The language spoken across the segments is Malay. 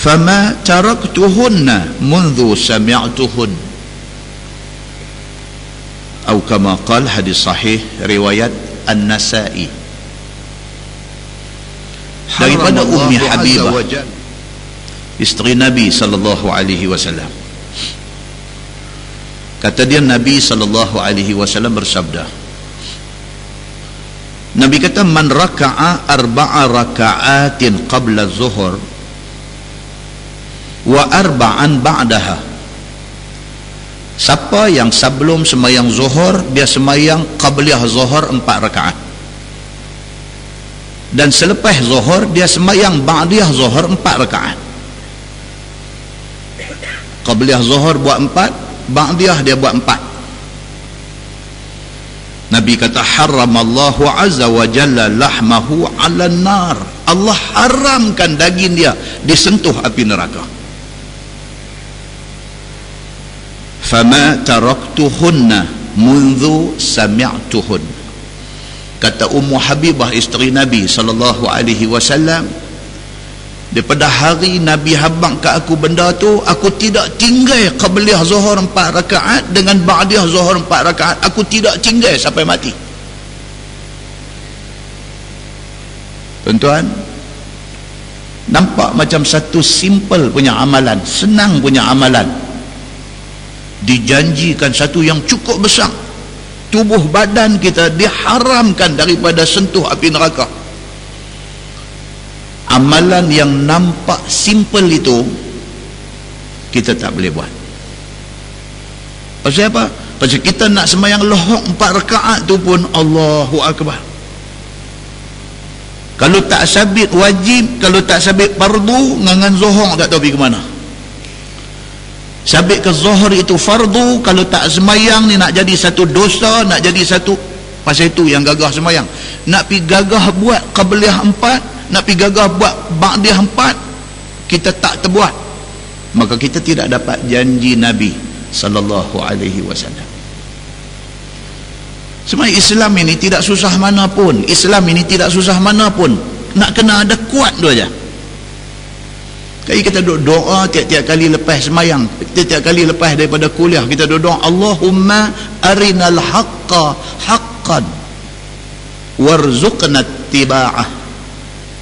fama taraktuhunna mundu sami'tuhun, atau kama qala, hadis sahih riwayat An-Nasa'i daripada Ummi Habibah, isteri Nabi sallallahu alaihi wasallam. Kata dia, Nabi sallallahu alaihi wasallam bersabda, Nabi kata, man raka'a arba'a raka'atin qabla zuhur wa arba'an ba'daha, siapa yang sebelum semayang zuhur dia semayang qabliyah zuhur 4 rakaat, dan selepas zuhur dia semayang ba'diyah zuhur 4 rakaat. Qabliyah zuhur buat 4, ba'diyah dia buat 4. Nabi kata, haramallahu azza wa jalla lahmahu 'alan nar, Allah haramkan daging dia disentuh api neraka. Fama taraktuhunna mundu sami'tuhun, kata Ummu Habibah isteri Nabi sallallahu alaihi wasallam, daripada hari Nabi habaq kat aku benda tu, aku tidak tinggal qabliyah zuhur 4 rakaat dengan ba'diyah zuhur 4 rakaat, aku tidak tinggal sampai mati. Tuan-tuan, nampak macam satu simple punya amalan, senang punya amalan, dijanjikan satu yang cukup besar. Tubuh badan kita diharamkan daripada sentuh api neraka. Amalan yang nampak simple itu kita tak boleh buat. Pasal apa? Pasal kita nak sembahyang lohok 4 rakaat tu pun Allahu Akbar. Kalau tak sabit wajib, kalau tak sabit fardu, ngangan zuhur tak tahu pergi ke mana. Sabit ke zuhur itu fardu, kalau tak semayang ni nak jadi satu dosa, nak jadi satu. Pasal itu yang gagah semayang, nak pi gagah buat qabliyah 4, nak pi gagah buat ba'diyah 4, kita tak terbuat, maka kita tidak dapat janji Nabi sallallahu alaihi wasallam. Sebenarnya Islam ini tidak susah mana pun. Islam ini tidak susah mana pun, nak kena ada kuat tu aja. Kali kita doa tiap-tiap kali lepas semayang, tiap-tiap kali lepas daripada kuliah, kita doa, Allahumma arinal haqqa haqqan warzuqna ittiba'ah.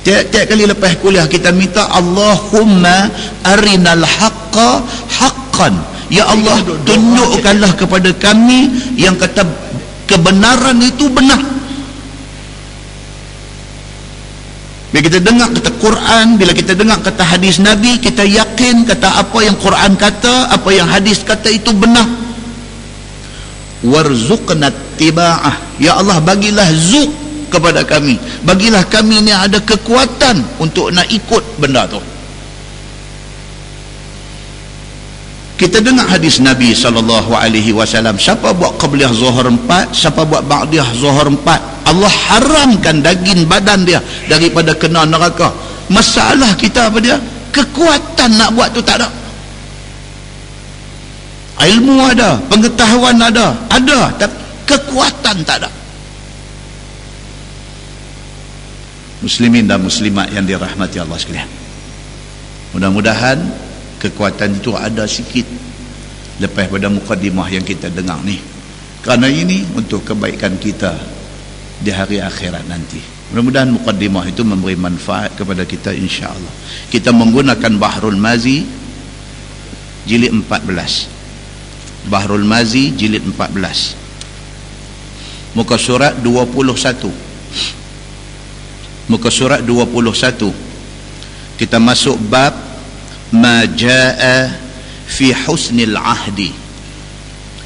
Tiap-tiap kali lepas kuliah kita minta, Allahumma arinal haqqa haqqan, ya Allah tunjukkanlah kepada kami yang kata kebenaran itu benar. Bila kita dengar kata Quran, bila kita dengar kata hadis Nabi, kita yakin kata apa yang Quran kata, apa yang hadis kata itu benar. Warzuqna ittiba'ah, ya Allah bagilah zuk kepada kami, bagilah kami ni ada kekuatan untuk nak ikut benda tu. Kita dengar hadis Nabi sallallahu alaihi wasallam, siapa buat qabliyah zuhur 4, siapa buat ba'diyah zuhur 4, Allah haramkan daging badan dia daripada kena neraka. Masalah kita apa dia? Kekuatan nak buat tu tak ada. Ilmu ada, pengetahuan ada, tapi kekuatan tak ada. Muslimin dan muslimat yang dirahmati Allah sekalian, mudah-mudahan kekuatan itu ada sikit lepas pada mukadimah yang kita dengar ni, kerana ini untuk kebaikan kita di hari akhirat nanti. Mudah-mudahan mukadimah itu memberi manfaat kepada kita insya-Allah. Kita menggunakan Bahrul Mazi jilid 14, Bahrul Mazi jilid 14, muka surat 21, muka surat 21. Kita masuk bab ma jaa fi husnil ahdi,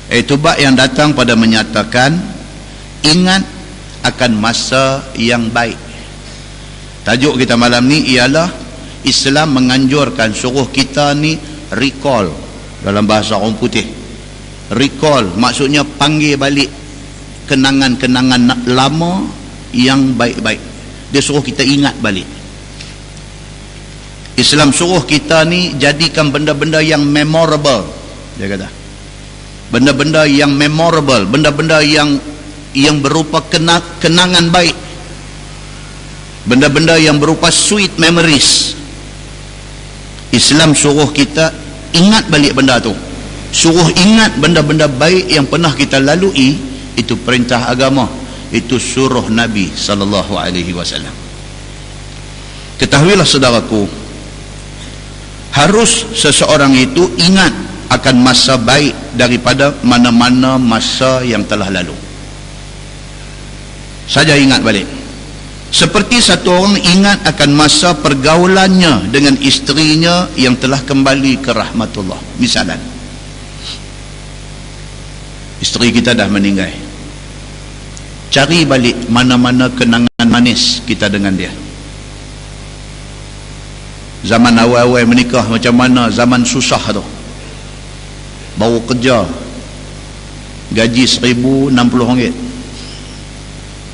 itu bab yang datang pada menyatakan ingat akan masa yang baik. Tajuk kita malam ni ialah Islam menganjurkan suruh kita ni recall, dalam bahasa orang putih recall maksudnya panggil balik kenangan-kenangan lama yang baik-baik. Dia suruh kita ingat balik. Islam suruh kita ni jadikan benda-benda yang memorable. Dia kata benda-benda yang memorable, benda-benda yang berupa kenangan baik, benda-benda yang berupa sweet memories. Islam suruh kita ingat balik benda tu, suruh ingat benda-benda baik yang pernah kita lalui. Itu perintah agama, itu suruh Nabi SAW. Ketahuilah saudaraku, harus seseorang itu ingat akan masa baik daripada mana-mana masa yang telah lalu. Saja ingat balik. Seperti satu orang ingat akan masa pergaulannya dengan isterinya yang telah kembali ke rahmatullah. Misalnya, isteri kita dah meninggal, cari balik mana-mana kenangan manis kita dengan dia. Zaman awal-awal menikah macam mana, zaman susah tu, baru kerja gaji RM1,060.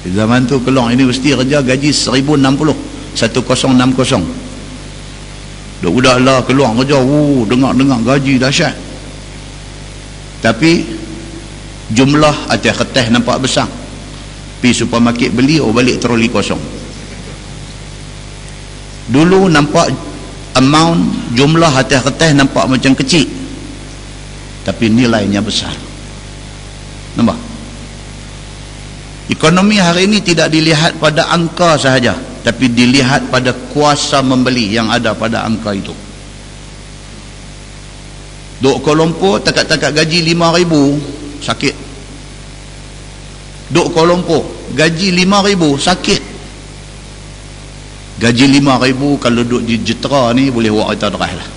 Zaman tu Kelang universiti kerja gaji RM1,060, 1060. Budak lah keluar kerja, dengar gaji dahsyat. Tapi jumlah atas kertas nampak besar. Pergi supermarket beli, balik troli kosong. Dulu nampak amount, jumlah atas kertas nampak macam kecil, tapi nilainya besar. Nampak? Ekonomi hari ini tidak dilihat pada angka sahaja, tapi dilihat pada kuasa membeli yang ada pada angka itu. Duk Kuala Lumpur takat-takat gaji RM5,000 sakit. Duk Kuala Lumpur gaji RM5,000 sakit. Gaji RM5,000 kalau duduk di Jetera ni boleh buat kereta derah lah.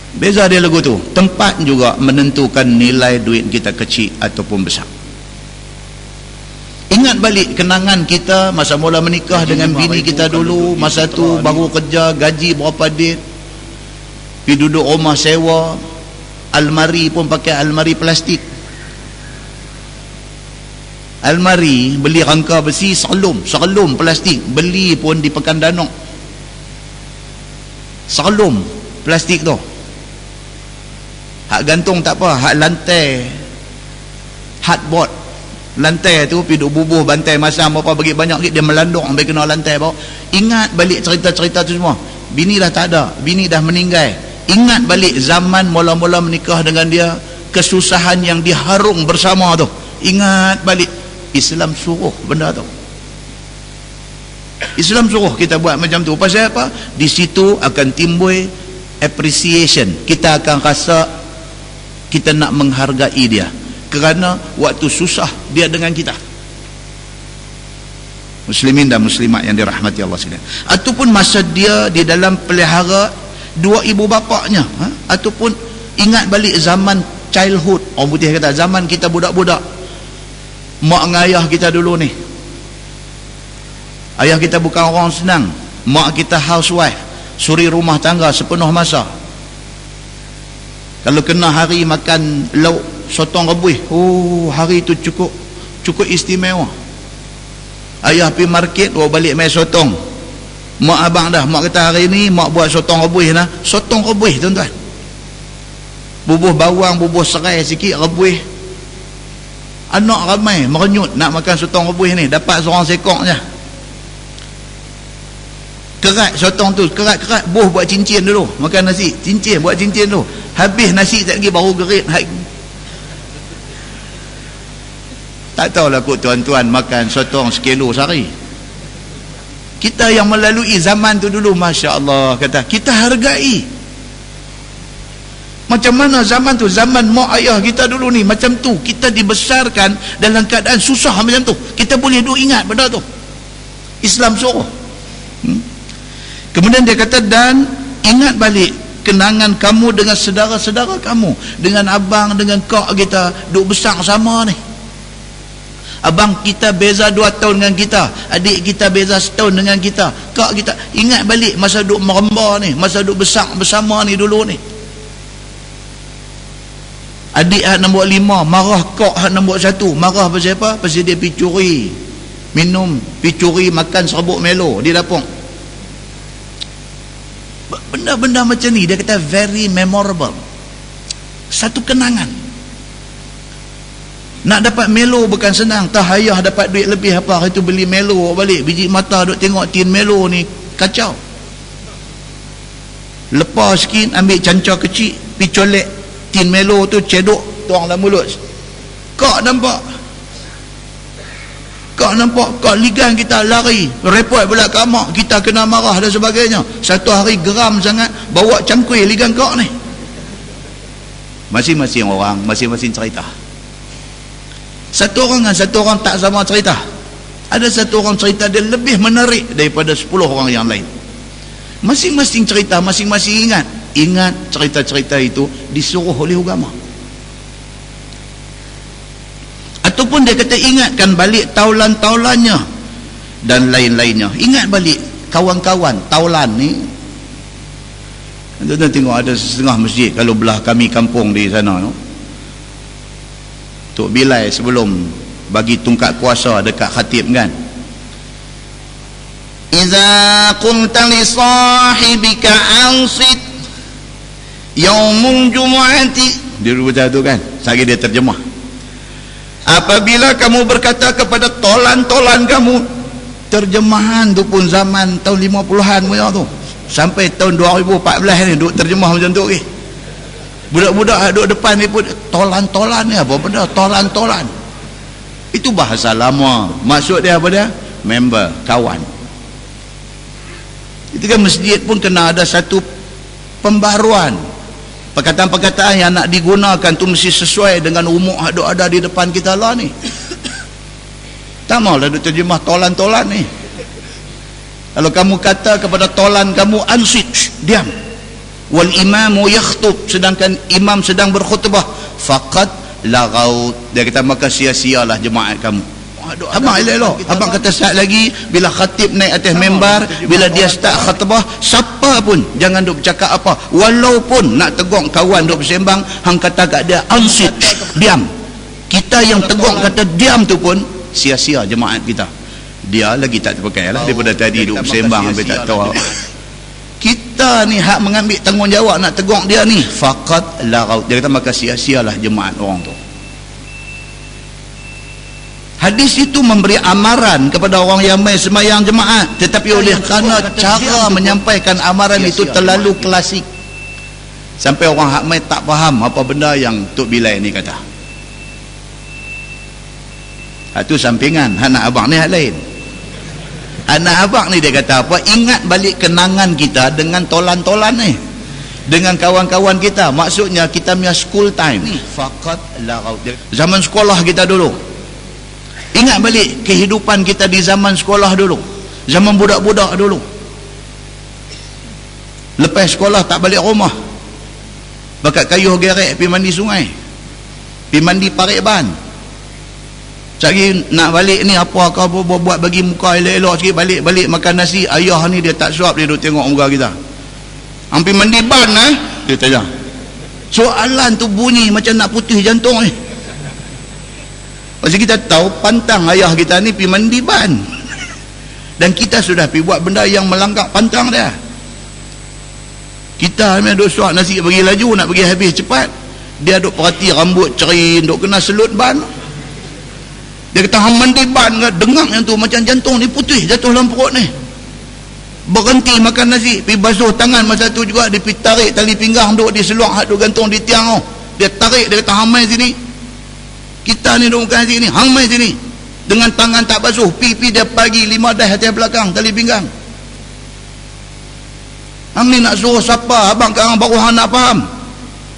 Beza dia lagu tu. Tempat juga menentukan nilai duit kita kecil ataupun besar. Ingat balik kenangan kita masa mula menikah dengan bini kita dulu. Masa tu baru kerja, gaji berapa duit, pergi duduk rumah sewa, almari pun pakai almari plastik. Almari beli rangka besi, serlum plastik, beli pun di Pekan Danok. Serlum plastik tu. Hak gantung tak apa, hak lantai, hardboard lantai tu pergi duk bubuh bantai masam apa bagi banyak dia melanduk sampai kena lantai bawah. Ingat balik cerita-cerita tu semua. Bini dah tak ada, bini dah meninggal. Ingat balik zaman mula-mula menikah dengan dia, kesusahan yang diharung bersama tu. Ingat balik. Islam suruh benda tu. Islam suruh kita buat macam tu. Pasal apa? Di situ akan timbul appreciation. Kita akan rasa kita nak menghargai dia, kerana waktu susah dia dengan kita. Muslimin dan muslimat yang dirahmati Allah sekalian. Ataupun masa dia di dalam pelihara dua ibu bapaknya, ataupun ingat balik zaman childhood, orang putih kata zaman kita budak-budak, mak dengan ayah kita dulu ni. Ayah kita bukan orang senang, mak kita housewife, suri rumah tangga sepenuh masa. Kalau kena hari makan lauk sotong rebus, hari itu cukup istimewa. Ayah pergi market, balik main sotong. Mak abang dah, mak kata hari ni mak buat sotong rebus nah. Sotong rebus tuan-tuan. Bubuh bawang, bubuh serai sikit rebus. Anak ramai merenyut nak makan sotong rebus ni, dapat seorang sekok je. Kerat sotong tu, kerat buh buat cincin dulu, makan nasi, cincin buat cincin dulu. Habis nasi tak lagi baru gerit. Tak tahulah kot tuan-tuan makan sotong sekilo sehari. Kita yang melalui zaman tu dulu, Masya Allah, kata kita hargai. Macam mana zaman tu, zaman mak ayah kita dulu ni macam tu. Kita dibesarkan dalam keadaan susah macam tu. Kita boleh duk ingat benda tu. Islam suruh. Kemudian dia kata, dan ingat balik kenangan kamu dengan saudara-saudara kamu, dengan abang, dengan kak kita, duk besar sama ni. Abang kita beza 2 tahun dengan kita, adik kita beza setahun dengan kita, kak kita. Ingat balik masa duk meremba ni, masa duk besar bersama ni dulu ni. Adik hak nombor 5 marah kak hak nombor 1. Marah pasal apa? Pasal dia pergi curi minum, pergi curi makan serbuk Melo di dapur. Benda-benda macam ni dia kata very memorable. Satu kenangan. Nak dapat Melo bukan senang. Tahayah dapat duit lebih apa, hari tu beli Melo balik, biji mata duk tengok tin Melo ni kacau. Lepas sikit ambil cancar kecil, pergi colek tin melo tu, cedok tuang dalam mulut. Kak nampak, kak ligan kita lari, report pula kat mak, kita kena marah dan sebagainya. Satu hari geram sangat, bawa cangkui ligan kak ni. Masing-masing orang, masing-masing cerita. Satu orang dengan satu orang tak sama cerita. Ada satu orang cerita dia lebih menarik daripada 10 orang yang lain. Masing-masing cerita, masing-masing ingat cerita-cerita itu disuruh oleh agama. Ataupun dia kata ingatkan balik taulan-taulannya dan lain-lainnya. Ingat balik kawan-kawan taulan ni. Tuan-tuan tengok ada setengah masjid kalau belah kami kampung di sana tu. Tok Bilai sebelum bagi tungkat kuasa dekat khatib kan, iza qumta li sahibika ansit yaumul jumu'ati, dia baca tu kan, sehari dia terjemah, apabila kamu berkata kepada tolan-tolan kamu. Terjemahan tu pun zaman tahun 50-an punya tu, sampai tahun 2014 ni duk terjemah macam tu. Budak-budak duduk depan ni pun tolan-tolan ni apa benda, tolan-tolan itu bahasa lama. Maksud dia apa dia? Member, kawan. Itu kan masjid pun kena ada satu pembaruan. Perkataan-perkataan yang nak digunakan tu mesti sesuai dengan umur yang ada di depan kita lah ni. Tak maulah duk terjemah tolan-tolan ni. Kalau kamu kata kepada tolan kamu ansit, diam. Wal imamu yakhtub, sedangkan imam sedang berkhutbah, faqad lagaut, dia kata maka sia-sialah jemaat kamu. Abang elok-elok, abang kata saat lagi bila khatib naik atas membar, bila dia start khutbah, siapa pun jangan duk bercakap apa, walaupun nak tegur kawan duk bersembang, hang kata kat dia ansit, diam. Kita yang tegur kata diam tu pun sia-sia jemaat kita. Dia lagi tak terpakai lah daripada tadi duk bersembang sampai tak tahu. Kita ni hak mengambil tanggungjawab nak tegur dia ni, faqad lagaut, dia kata maka sia-sialah jemaat orang tu. Hadis itu memberi amaran kepada orang yang mai sembahyang jemaat, tetapi oleh kerana cara menyampaikan amaran itu terlalu klasik, sampai orang hak mai tak faham apa benda yang Tok Bilai ni kata. Itu sampingan. Anak abang ni hak lain. Anak abang ni dia kata apa? Ingat balik kenangan kita dengan tolan-tolan ni, dengan kawan-kawan kita. Maksudnya kita punya school time ni, faqad lagaut, zaman sekolah kita dulu. Ingat balik kehidupan kita di zaman sekolah dulu, zaman budak-budak dulu. Lepas sekolah tak balik rumah, bakat kayuh gerek pergi mandi sungai, pergi mandi parik ban. Cari nak balik ni apa kau buat bagi muka elok-elok sikit, balik makan nasi. Ayah ni dia tak suap, dia duduk tengok muka kita. Hampir mandi ban dia tanya. Soalan tu bunyi macam nak putih jantung ni. Pasal kita tahu pantang ayah kita ni pergi mandi ban, dan kita sudah pergi buat benda yang melanggar pantang dia. Kita ni duk suap nasi bagi laju, nak bagi habis cepat, dia duk perhati rambut cerin, duk kena selut ban. Dia kata hang mandi ban ke, dengang yang tu macam jantung ni putih jatuh dalam perut ni. Berhenti makan nasi, pergi basuh tangan masa tu juga, dia pergi tarik tali pinggang duk di seluar hak duk gantung di tiang tu. Dia tarik, dia kata hang mai sini. Kita ni duk makan sini, hang mai sini. Dengan tangan tak basuh, pipi dia bagi 5 dah atas belakang tali pinggang. Hang ni nak suruh siapa? Abang sekarang baru hang nak faham.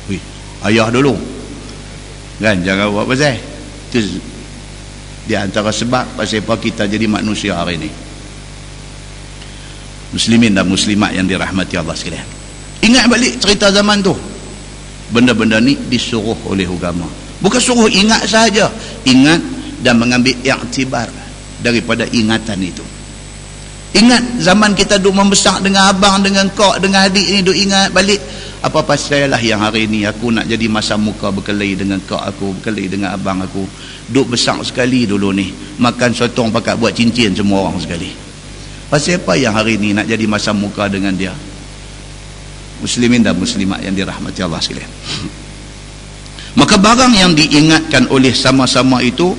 Wih, ayah dulu. Kan jangan buat pasal. Itu di antara sebab pasal apa kita jadi manusia hari ini. Muslimin dan muslimat yang dirahmati Allah sekalian, ingat balik cerita zaman tu. Benda-benda ni disuruh oleh agama. Bukan suruh ingat sahaja, ingat dan mengambil iktibar daripada ingatan itu. Ingat zaman kita duk membesar dengan abang, dengan kak, dengan adik ni, duk ingat balik apa pasal lah yang hari ni aku nak jadi masa muka berkelahi dengan kak aku, berkelahi dengan abang aku. Duk besar sekali dulu ni, makan sotong pakat buat cincin semua orang sekali. Pasal apa yang hari ni nak jadi masa muka dengan dia? Muslimin dan muslimat yang dirahmati Allah sekalian. Maka barang yang diingatkan oleh sama-sama itu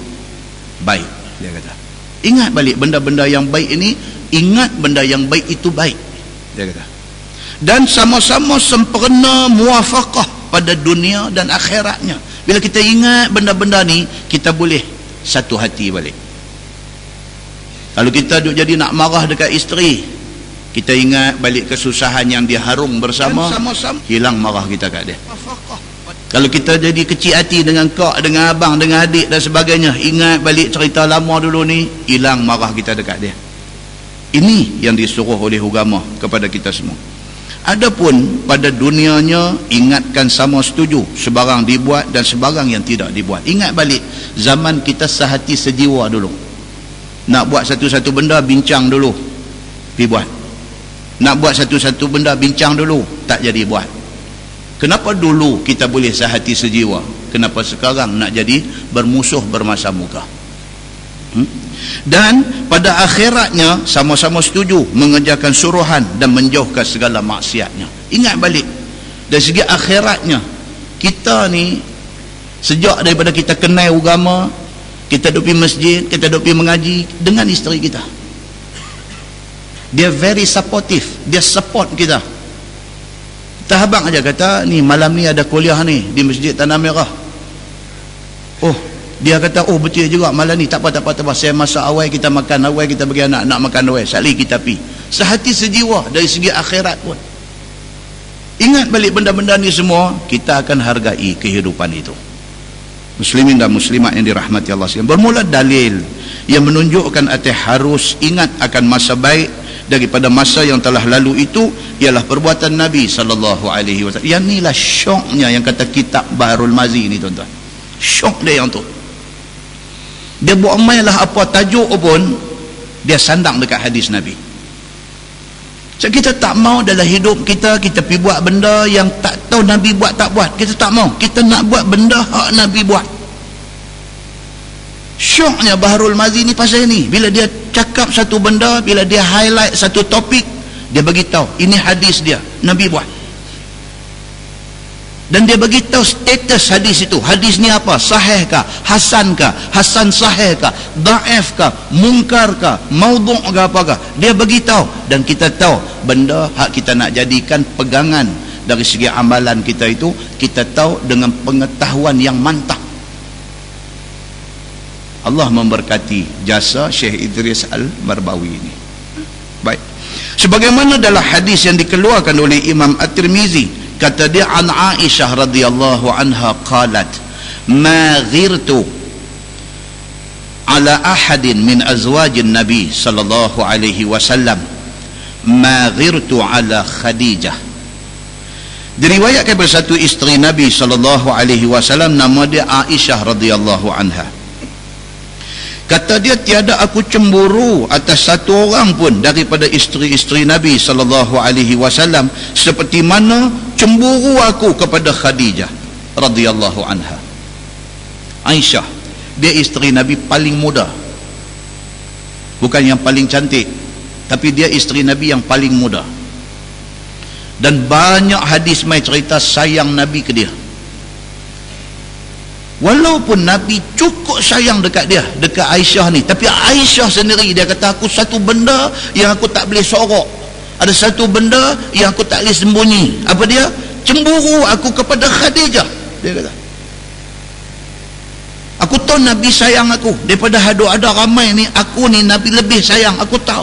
baik, dia kata. Ingat balik benda-benda yang baik ini, ingat benda yang baik itu baik, dia kata. dan sama-sama sempurna muafaqah pada dunia dan akhiratnya. Bila kita ingat benda-benda ni, kita boleh satu hati balik. Kalau kita duk jadi nak marah dekat isteri, kita ingat balik kesusahan yang dia harung bersama, hilang marah kita kat dia. Kalau kita jadi kecil hati dengan kak, dengan abang, dengan adik dan sebagainya, ingat balik cerita lama dulu ni, hilang marah kita dekat dia. Ini yang disuruh oleh agama kepada kita semua. Adapun pada dunianya, ingatkan sama setuju, sebarang dibuat dan sebarang yang tidak dibuat. Ingat balik zaman kita sehati sejiwa dulu. Nak buat satu-satu benda, bincang dulu, pergi buat. Nak buat satu-satu benda, bincang dulu, tak jadi buat. Kenapa dulu kita boleh sehati sejiwa? Kenapa sekarang nak jadi bermusuh bermasa muka? Dan pada akhiratnya sama-sama setuju mengerjakan suruhan dan menjauhkan segala maksiatnya. Ingat balik, dari segi akhiratnya, kita ni sejak daripada kita kenal agama, kita duduk pergi masjid, kita duduk pergi mengaji dengan isteri kita, dia very supportive, dia support kita. Kita habang aja kata, ni malam ni ada kuliah ni di Masjid Tanah Merah. Oh, dia kata, oh betul juga malam ni, tak apa, saya masak awal, kita makan awal, kita bagi anak nak makan awal, sekali kita pi. Sehati sejiwa dari segi akhirat pun. Ingat balik benda-benda ni semua, kita akan hargai kehidupan itu. Muslimin dan muslimat yang dirahmati Allah sekalian, bermula dalil yang menunjukkan atas harus ingat akan masa baik daripada masa yang telah lalu itu ialah perbuatan Nabi SAW. Yang inilah syoknya yang kata kitab Baharul Mazi ni, tuan-tuan. Syok dia yang tu. Dia buat mainlah apa tajuk pun, dia sandang dekat hadis Nabi. So, kita tak mau dalam hidup kita, kita pergi buat benda yang tak tahu Nabi buat tak buat. Kita tak mau. Kita nak buat benda hak Nabi buat. Syoknya Baharul Mazi ni pasal ni. Bila dia cakap satu benda, bila dia highlight satu topik, dia bagi tahu ini hadis dia, Nabi buat. Dan dia bagi tahu status hadis itu. Hadis ni apa? Sahih kah? Hasan kah? Hasan sahih kah? Daif kah? Mungkar kah? Maudhu' kah? Apakah? Dia bagi tahu, dan kita tahu benda hak kita nak jadikan pegangan dari segi amalan kita itu, kita tahu dengan pengetahuan yang mantap. Allah memberkati jasa Syekh Idris Al-Marbawi ini. Baik. Sebagaimana dalam hadis yang dikeluarkan oleh Imam At-Tirmizi, kata dia, an Aisyah radhiyallahu anha qalat, ma ghirtu ala ahadin min azwajin Nabi sallallahu alaihi wasallam ma ghirtu ala Khadijah. Diriwayatkan dari satu isteri Nabi sallallahu alaihi wasallam, nama dia Aisyah radhiyallahu anha. Kata dia, tiada aku cemburu atas satu orang pun daripada isteri-isteri Nabi sallallahu alaihi wasallam seperti mana cemburu aku kepada Khadijah radhiyallahu anha. Aisyah, dia isteri Nabi paling muda. Bukan yang paling cantik, tapi dia isteri Nabi yang paling muda. Dan banyak hadis mai cerita sayang Nabi ke dia. Walaupun Nabi cukup sayang dekat dia, dekat Aisyah ni, tapi Aisyah sendiri dia kata, aku satu benda yang aku tak boleh sorok, ada satu benda yang aku tak boleh sembunyi. Apa dia? Cemburu aku kepada Khadijah. Dia kata, aku tahu Nabi sayang aku daripada ada ramai ni, aku ni Nabi lebih sayang, aku tahu.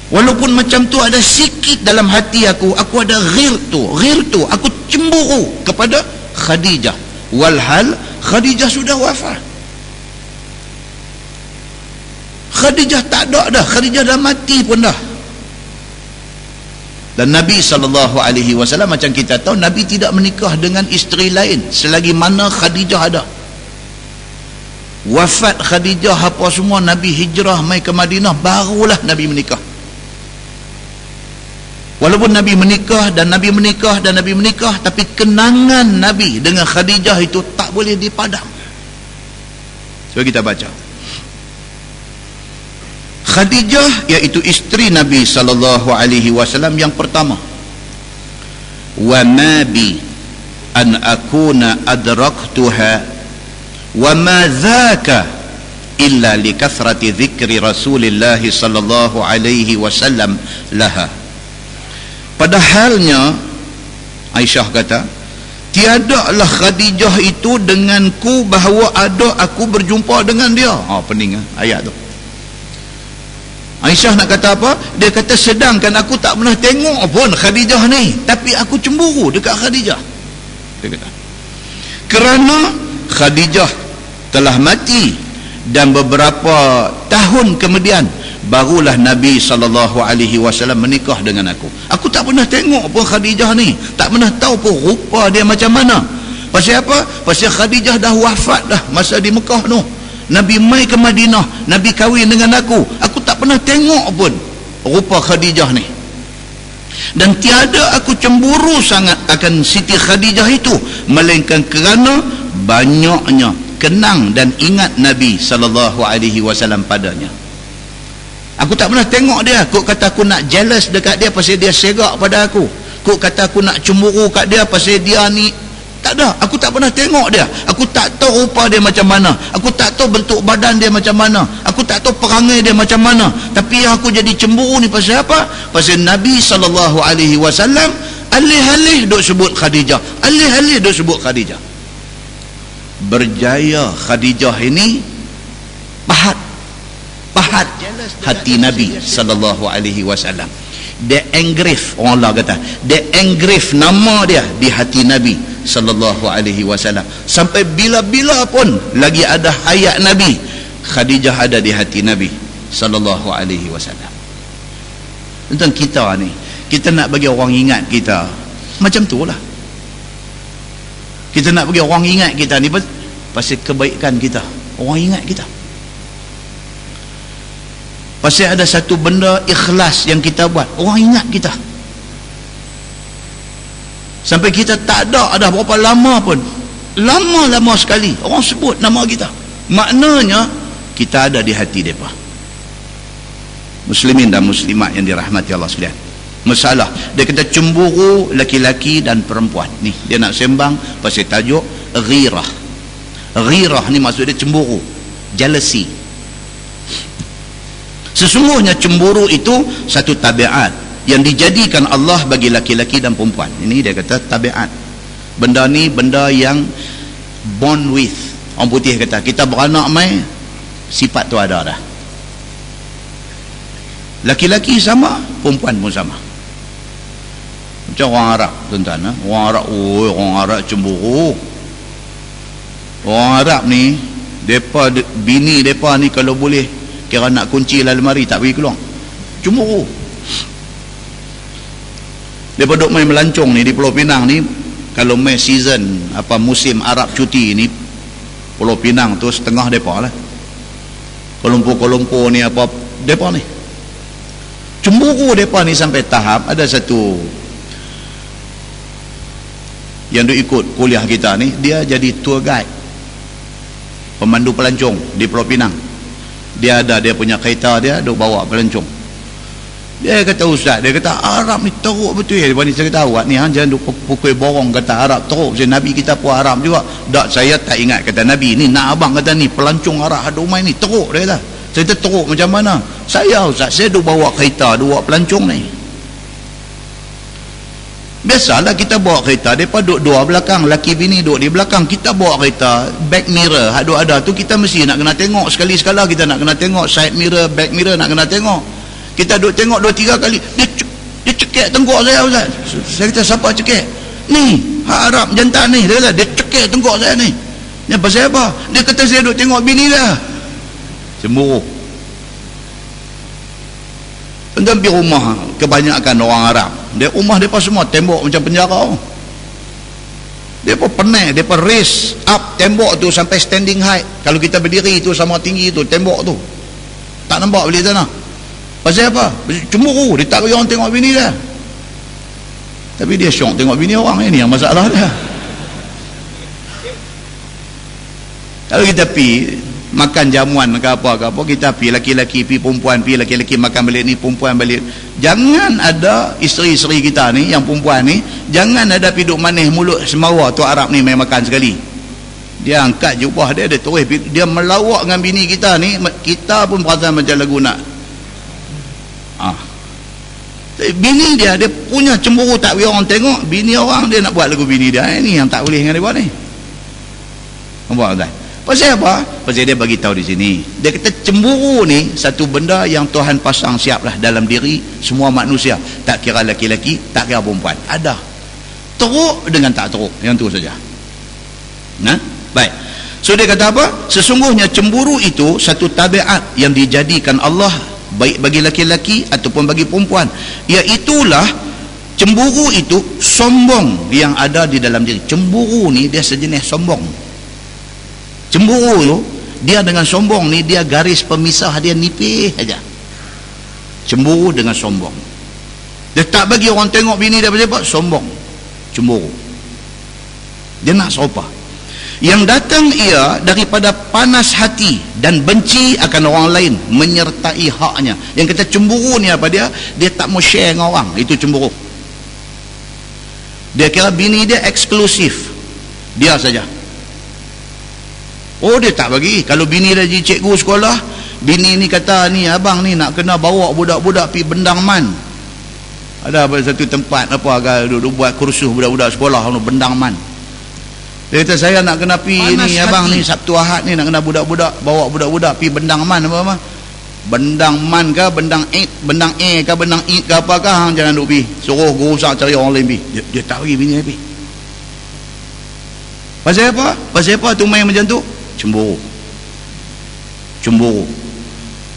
Walaupun macam tu, ada sikit dalam hati aku ada ghirtu, aku cemburu kepada Khadijah. Walhal Khadijah sudah wafat. Khadijah tak ada dah, Khadijah dah mati pun dah. Dan Nabi SAW macam kita tahu, Nabi tidak menikah dengan isteri lain selagi mana Khadijah ada. Wafat Khadijah apa semua, Nabi hijrah mai ke Madinah, barulah Nabi menikah. Walaupun Nabi menikah dan Nabi menikah dan Nabi menikah, tapi kenangan Nabi dengan Khadijah itu tak boleh dipadam. Cuba kita baca. Khadijah iaitu isteri Nabi SAW yang pertama. Wa ma bi an akuna adraktuha wa ma dhaka illa li kathrati dhikri Rasulillah sallallahu alaihi wasallam laha. Padahalnya Aisyah kata, tiadalah Khadijah itu denganku bahawa ada aku berjumpa dengan dia. Pening ayat tu. Aisyah nak kata apa? Dia kata sedangkan aku tak pernah tengok pun Khadijah ni, tapi aku cemburu dekat Khadijah. Dia kata kerana Khadijah telah mati dan beberapa tahun kemudian barulah Nabi SAW menikah dengan aku. Aku tak pernah tengok pun Khadijah ni, tak pernah tahu pun rupa dia macam mana. Pasal apa? Pasal Khadijah dah wafat dah masa di Mekah tu. Nabi mai ke Madinah, Nabi kahwin dengan aku. Aku tak pernah tengok pun rupa Khadijah ni. Dan tiada aku cemburu sangat akan Siti Khadijah itu, melainkan kerana banyaknya kenang dan ingat Nabi SAW padanya. Aku tak pernah tengok dia. Kok kata aku nak jealous dekat dia pasal dia serak pada aku. Kok kata aku nak cemburu kat dia pasal dia ni. Tak ada. Aku tak pernah tengok dia. Aku tak tahu rupa dia macam mana. Aku tak tahu bentuk badan dia macam mana. Aku tak tahu perangai dia macam mana. Tapi yang aku jadi cemburu ni pasal apa? Pasal Nabi SAW alih-alih duk sebut Khadijah. Alih-alih duk sebut Khadijah. Berjaya Khadijah ini pahat hati Nabi SAW. Dia engrave, orang Allah kata, dia engrave nama dia di hati Nabi SAW. Sampai bila-bila pun lagi ada hayat Nabi, Khadijah ada di hati Nabi SAW. Tentang kita ni, kita nak bagi orang ingat kita macam tu lah. Kita nak bagi orang ingat kita ni pasal kebaikan kita, orang ingat kita. Pasal ada satu benda ikhlas yang kita buat, orang ingat kita. Sampai kita tak ada berapa lama pun, lama-lama sekali orang sebut nama kita. Maknanya kita ada di hati mereka. Muslimin dan muslimat yang dirahmati Allah sekalian. Masalah dia kata cemburu laki-laki dan perempuan. Ni dia nak sembang pasal tajuk ghirah. Ghirah ni maksud dia cemburu, jealousy. Sesungguhnya cemburu itu satu tabiat yang dijadikan Allah bagi laki-laki dan perempuan. Ini dia kata tabiat. Benda ni benda yang born with. Orang putih kata kita beranak mai sifat tu ada dah. Laki-laki sama, perempuan pun sama. Macam orang Arab, tuan-tuan. Orang Arab cemburu. Orang Arab ni, bini mereka ni kalau boleh kira nak kunci dalam lemari tak pergi keluar, cemburu. Mereka duduk main melancong ni di Pulau Pinang ni. Kalau main season musim Arab cuti ni, Pulau Pinang tu setengah mereka lah. Kolompo ni mereka ni cemburu. Mereka ni sampai tahap ada satu yang duk ikut kuliah kita ni, dia jadi tour guide, pemandu pelancong di Pulau Pinang. Dia ada dia punya kereta, dia duk bawa pelancong. Dia kata ustaz, dia kata Arab ni teruk betul ya. Dia ni saya kata awak ni jangan duk pukul borong kata Arab teruk. Sebab Nabi kita pun Arab juga. Tak, saya tak ingat kata Nabi ni. Nak abang kata ni pelancong Arab hadumai ni teruk, dia kata. Saya kata teruk macam mana? Saya ustaz, saya duk bawa kereta, duk bawa pelancong ni. Biasalah kita bawa kereta, mereka duduk dua belakang, laki bini duduk di belakang, kita bawa kereta, back mirror ada tu kita mesti nak kena tengok sekali-sekala. Kita nak kena tengok side mirror, back mirror nak kena tengok. Kita duduk tengok 2-3 kali, dia cekik tenggok saya ustaz. Saya kata siapa cekik? Ni Arab jantan ni, dia kata dia cekik tenggok saya ni. Ni pasal apa? Dia kata saya duduk tengok bini dia. Cemburu. Tuan-tuan pergi rumah kebanyakan orang Arab, dia rumah mereka semua tembok macam penjara. Mereka penat, mereka raise up tembok tu sampai standing height. Kalau kita berdiri tu sama tinggi tu tembok tu, tak nampak balik tanah. Pasal apa? Cemburu. Dia tak bagi orang tengok bini dia. Tapi dia syok tengok bini orang. Ini yang masalah dia. Kalau kita pergi makan jamuan ke apa, kita pergi laki-laki, pergi perempuan, pergi laki-laki makan balik ni, perempuan balik. Jangan ada isteri-isteri kita ni yang perempuan ni, jangan ada piduk manis mulut semawa tu Arab ni main makan sekali. Dia angkat jubah dia terus, dia melawak dengan bini kita ni, kita pun perasaan macam lagu nak Bini dia punya cemburu tak boleh orang tengok. Bini orang dia nak buat lagu bini dia. Ini yang tak boleh dengan dia buat ni. Nampak tak? Pasal apa? Pasal dia bagi tahu di sini. Dia kata cemburu ni satu benda yang Tuhan pasang siaplah dalam diri semua manusia. Tak kira laki-laki, tak kira perempuan. Ada. Teruk dengan tak teruk. Yang tu saja. Nah, baik. So dia kata apa? Sesungguhnya cemburu itu satu tabiat yang dijadikan Allah baik bagi laki-laki ataupun bagi perempuan. Iaitulah cemburu itu sombong yang ada di dalam diri. Cemburu ni dia sejenis sombong. Cemburu tu dia dengan sombong ni dia garis pemisah dia nipis saja. Cemburu dengan sombong. Dia tak bagi orang tengok bini dia apa-apa, sombong. Cemburu. Dia nak serupa. Yang datang ia daripada panas hati dan benci akan orang lain menyertai haknya. Yang kata cemburu ni apa dia? Dia tak mau share dengan orang. Itu cemburu. Dia kira bini dia eksklusif. Dia saja. Oh, dia tak bagi. Kalau bini dia jadi cikgu sekolah, bini ni kata ni abang ni nak kena bawa budak-budak pergi Bendang Man. Ada satu tempat apa agak duduk buat kursus budak-budak sekolah Bendang Man. Dia kata saya nak kena pergi ni abang ni Sabtu Ahad ni nak kena budak-budak bawa budak-budak pergi Bendang Man apa-apa. Bendang Man ke Bendang Eid, Bendang ke Bendang Eid ke apakah, hang jangan duk pergi. Suruh guru sak cari orang lain pergi. Dia tak bagi bini dia pergi. Pasal apa? Pasal apa tu main macam tu? Cemburu. Cemburu.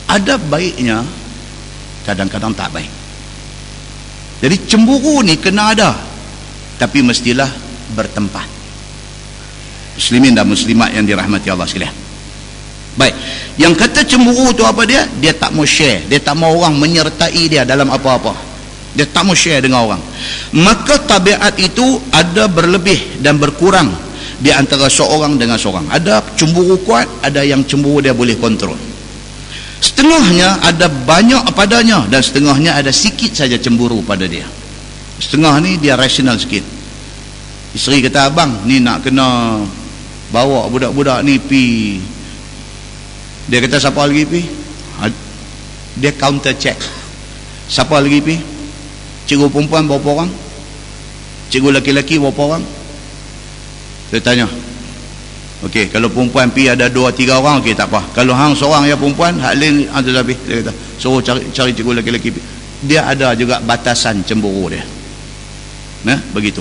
Ada baiknya, kadang-kadang tak baik. Jadi cemburu ni kena ada, tapi mestilah bertempat. Muslimin dan muslimat yang dirahmati Allah sekalian. Baik, yang kata cemburu tu apa dia? Dia tak mau share, dia tak mau orang menyertai dia dalam apa-apa. Dia tak mau share dengan orang. Maka tabiat itu ada berlebih dan berkurang di antara seorang dengan seorang. Ada cemburu kuat, ada yang cemburu dia boleh kontrol. Setengahnya ada banyak padanya dan setengahnya ada sikit saja cemburu pada dia. Setengah ni dia rasional sikit. Isteri kata abang ni nak kena bawa budak-budak ni pi. Dia kata siapa lagi pi? Dia counter check. Siapa lagi pi? Cikgu perempuan berapa orang? Cikgu laki-laki berapa orang? Dia tanya. Okey, kalau perempuan pi ada 2-3 orang, okey tak apa. Kalau hang seorang ya perempuan, hak lain hang tu habis. Dia kata, suruh cari cikgu laki-laki pi. Dia ada juga batasan cemburu dia. Nah, begitu.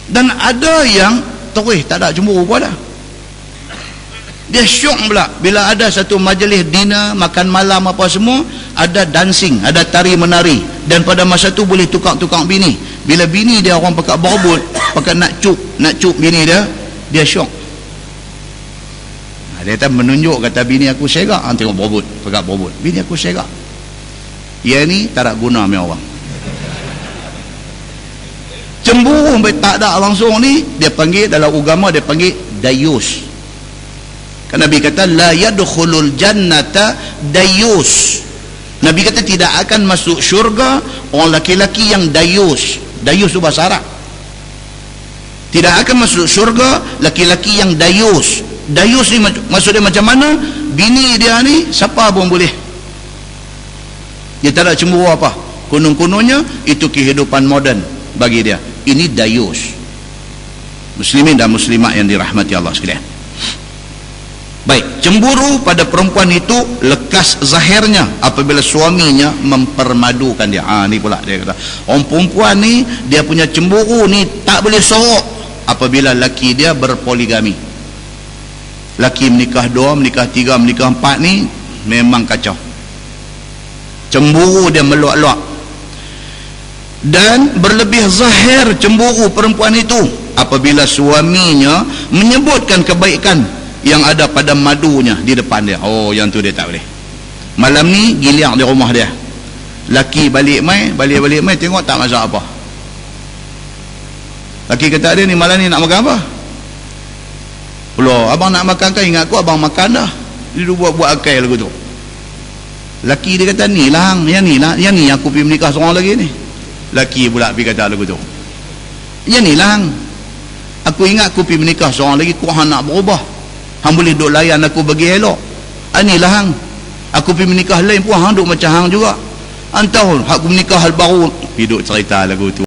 Dan ada yang terus tak ada cemburu pun ada. Dia syok pula bila ada satu majlis dinner, makan malam apa semua, ada dancing, ada tari menari, dan pada masa tu boleh tukar-tukar bini. Bila bini dia orang pakai berebut, pakai nak cup bini dia, dia syok. Dia kata menunjuk, kata bini aku serak, tengok berebut, pakai berebut. Bini aku serak. Ia ni tak ada guna punya orang. Cemburu tak ada langsung ni, dia panggil dalam agama dia panggil dayus. Kan Nabi kata la yadkhulul jannata dayus. Nabi kata tidak akan masuk syurga orang laki-laki yang dayus. Dayus tu bahasa Arab. Tidak akan masuk syurga laki-laki yang dayus. Dayus ni maksud dia macam mana? Bini dia ni siapa pun boleh. Dia tak ada cemburu apa. Konon-kononnya itu kehidupan moden bagi dia. Ini dayus. Muslimin dan muslimat yang dirahmati Allah sekalian. Baik, cemburu pada perempuan itu lekas zahirnya apabila suaminya mempermadukan dia. Ni pula dia kata, orang perempuan ni dia punya cemburu ni tak boleh sorok apabila laki dia berpoligami. Laki menikah 2, menikah 3, menikah 4 ni memang kacau. Cemburu dia meluak-luak. Dan berlebih zahir cemburu perempuan itu apabila suaminya menyebutkan kebaikan yang ada pada madunya di depan dia. Oh, yang tu dia tak boleh. Malam ni giliang di rumah dia, laki balik mai tengok tak masak apa. Laki kata dia ni malam ni nak makan apa? Pula abang nak makan kan, ingat aku abang makan dah. Dia buat akai lagu tu. Laki dia kata ni lah hang, yang ni aku pergi menikah seorang lagi ni. Laki pula pergi kata lagu tu. Yang ni lah hang, aku ingat aku pergi menikah seorang lagi, kau hang nak berubah. Hang boleh duk layan aku bagi elok. Inilah hang, aku pergi menikah lain pun hang duk macam hang juga. Antau hak menikah hal baru hidup cerita lagu tu.